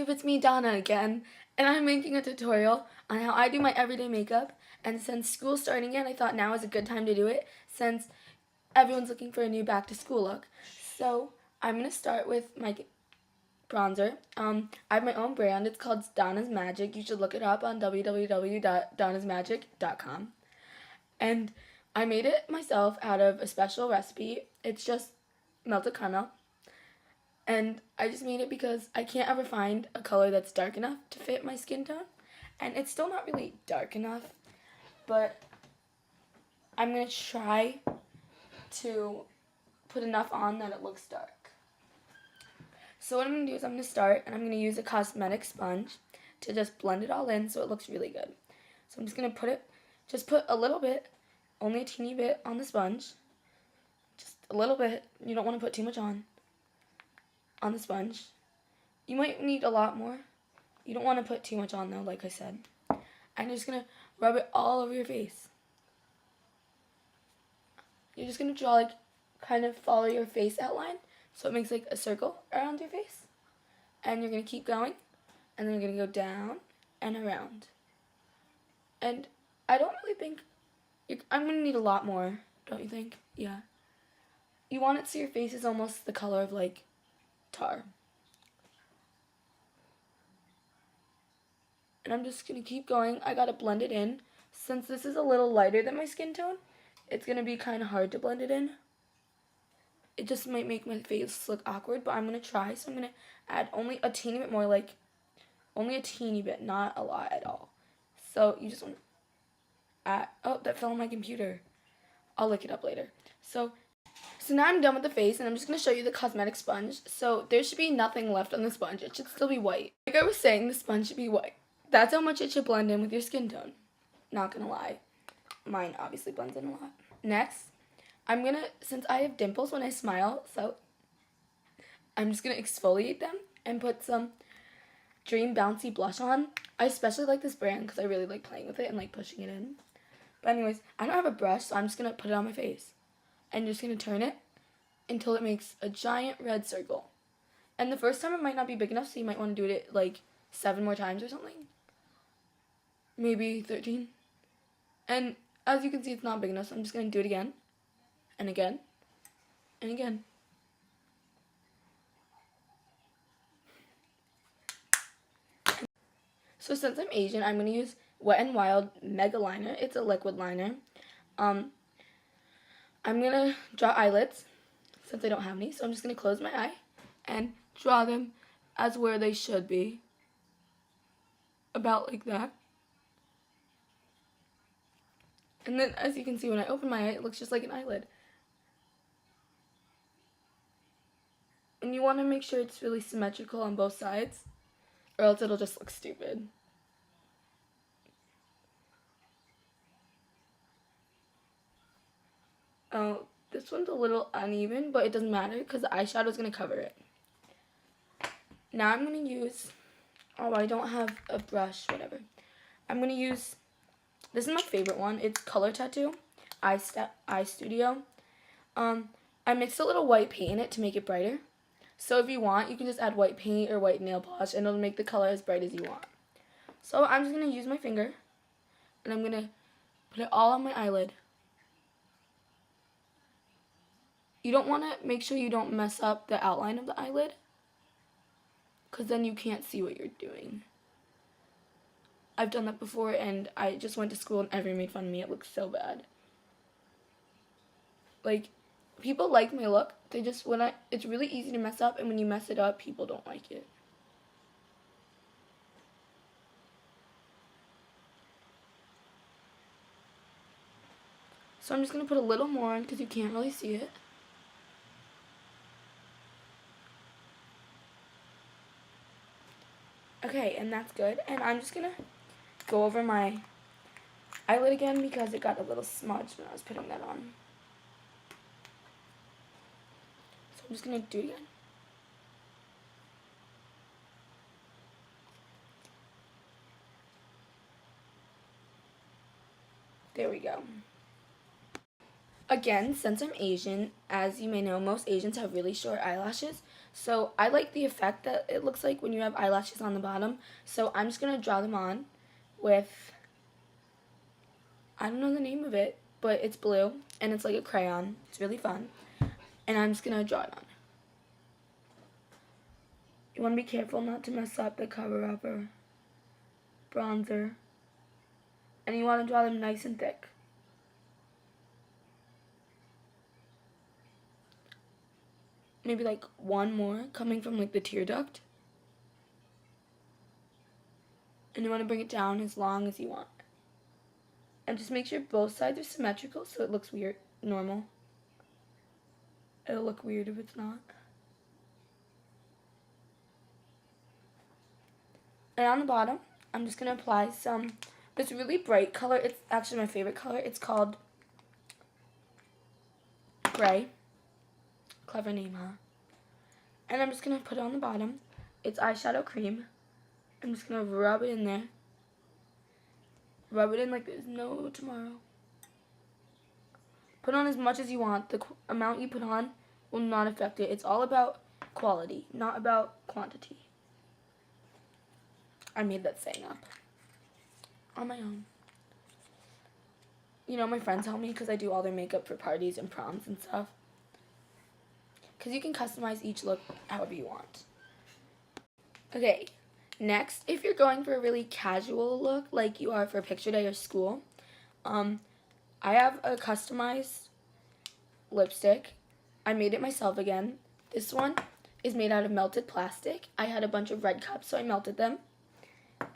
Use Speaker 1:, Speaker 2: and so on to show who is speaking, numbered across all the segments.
Speaker 1: YouTube, it's me, Donna, again, and I'm making a tutorial on how I do my everyday makeup, and since school's starting again, I thought now is a good time to do it, since everyone's looking for a new back-to-school look. So, I'm going to start with my bronzer. I have my own brand. It's called Donna's Magic. You should look it up on www.donnasmagic.com. And I made it myself out of a special recipe. It's just melted caramel. And I just made it because I can't ever find a color that's dark enough to fit my skin tone. And it's still not really dark enough, but I'm going to try to put enough on that it looks dark. So what I'm going to do is I'm going to start, and I'm going to use a cosmetic sponge to just blend it all in so it looks really good. So I'm just going to put a little bit, only a teeny bit on the sponge. Just a little bit. You don't want to put too much on the sponge. You might need a lot more. You don't want to put too much on though, like I said. I'm just going to rub it all over your face. You're just going to draw, like, kind of follow your face outline so it makes like a circle around your face. And you're going to keep going, and then you're going to go down and around. And I don't really think, I'm going to need a lot more, don't you think? Yeah. You want it so your face is almost the color of, like, tar. And I'm just going to keep going. I got to blend it in. Since this is a little lighter than my skin tone, it's going to be kind of hard to blend it in. It just might make my face look awkward, but I'm going to try. So I'm going to add only a teeny bit more, like, only a teeny bit, not a lot at all. So you just want to add, oh, that fell on my computer. I'll look it up later. So now I'm done with the face, and I'm just going to show you the cosmetic sponge. So there should be nothing left on the sponge. It should still be white. Like I was saying, the sponge should be white. That's how much it should blend in with your skin tone. Not going to lie. Mine obviously blends in a lot. Next, I'm going to, since I have dimples when I smile, so I'm just going to exfoliate them and put some Dream Bouncy blush on. I especially like this brand because I really like playing with it and like pushing it in. But anyways, I don't have a brush, so I'm just going to put it on my face. And just going to turn it until it makes a giant red circle. And the first time it might not be big enough, so you might want to do it like 7 more times or something. Maybe 13. And as you can see, it's not big enough, so I'm just going to do it again. And again. And again. So since I'm Asian, I'm going to use Wet n Wild Mega Liner. It's a liquid liner. I'm going to draw eyelids since I don't have any. So I'm just going to close my eye and draw them as where they should be. About like that. And then as you can see, when I open my eye, it looks just like an eyelid. And you want to make sure it's really symmetrical on both sides, or else it'll just look stupid. Oh, this one's a little uneven, but it doesn't matter because the eyeshadow is going to cover it. Now I'm going to use, oh, I don't have a brush, whatever. I'm going to use, this is my favorite one. It's Color Tattoo, Eye Studio. I mixed a little white paint in it to make it brighter. So if you want, you can just add white paint or white nail polish, and it'll make the color as bright as you want. So I'm just going to use my finger, and I'm going to put it all on my eyelid. You don't want to, make sure you don't mess up the outline of the eyelid, because then you can't see what you're doing. I've done that before, and I just went to school and everyone made fun of me. It looks so bad. Like, people like my look. They just, it's really easy to mess up, and when you mess it up, people don't like it. So I'm just going to put a little more on because you can't really see it. Okay, and that's good. And I'm just going to go over my eyelid again because it got a little smudged when I was putting that on. So I'm just going to do it again. There we go. again, since I'm Asian, as you may know, most Asians have really short eyelashes. So I like the effect that it looks like when you have eyelashes on the bottom. So I'm just going to draw them on with, I don't know the name of it, but it's blue and it's like a crayon. It's really fun. And I'm just going to draw it on. You want to be careful not to mess up the cover up or bronzer. And you want to draw them nice and thick. Maybe like one more coming from like the tear duct. And you want to bring it down as long as you want. And just make sure both sides are symmetrical so it looks weird, normal. It'll look weird if it's not. And on the bottom, I'm just going to apply this really bright color. It's actually my favorite color. It's called gray. Clever name, huh? And I'm just going to put it on the bottom. It's eyeshadow cream. I'm just going to rub it in there. Rub it in like there's no tomorrow. Put on as much as you want. The amount you put on will not affect it. It's all about quality, not about quantity. I made that saying up on my own. You know, my friends help me because I do all their makeup for parties and proms and stuff. Because you can customize each look however you want. Okay, next, if you're going for a really casual look like you are for picture day or school, I have a customized lipstick. I made it myself again. This one is made out of melted plastic. I had a bunch of red cups, so I melted them.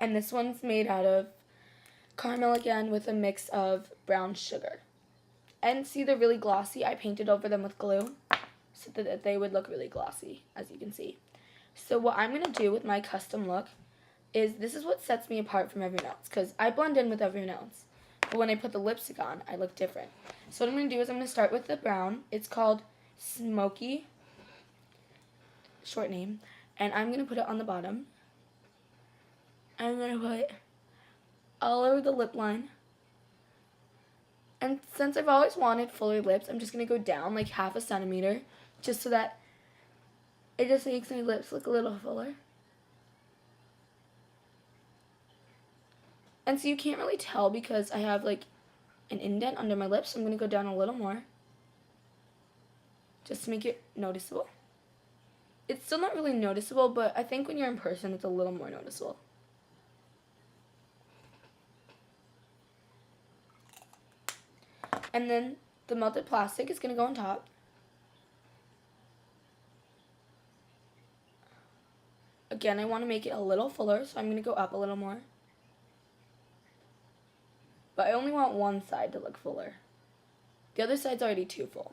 Speaker 1: And this one's made out of caramel again with a mix of brown sugar. And see, they're really glossy. I painted over them with glue so that they would look really glossy, as you can see. So what I'm going to do with my custom look is, this is what sets me apart from everyone else, because I blend in with everyone else. But when I put the lipstick on, I look different. So what I'm going to do is I'm going to start with the brown. It's called Smoky, short name. And I'm going to put it on the bottom. I'm going to put all over the lip line. And since I've always wanted fuller lips, I'm just going to go down like half a centimeter, just so that it just makes my lips look a little fuller. And so you can't really tell because I have like an indent under my lips, so I'm going to go down a little more, just to make it noticeable. It's still not really noticeable, but I think when you're in person, it's a little more noticeable. And then the melted plastic is going to go on top. Again, I want to make it a little fuller, so I'm going to go up a little more. But I only want one side to look fuller. The other side's already too full.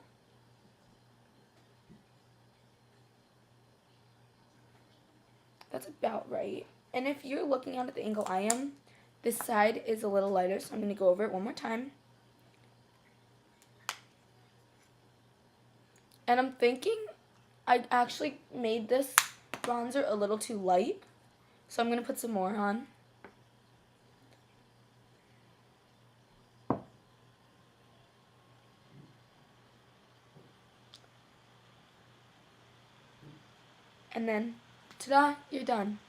Speaker 1: That's about right. And if you're looking at it the angle I am, this side is a little lighter, so I'm going to go over it one more time. And I'm thinking I actually made this bronzer a little too light, so I'm going to put some more on. And then, ta-da, you're done.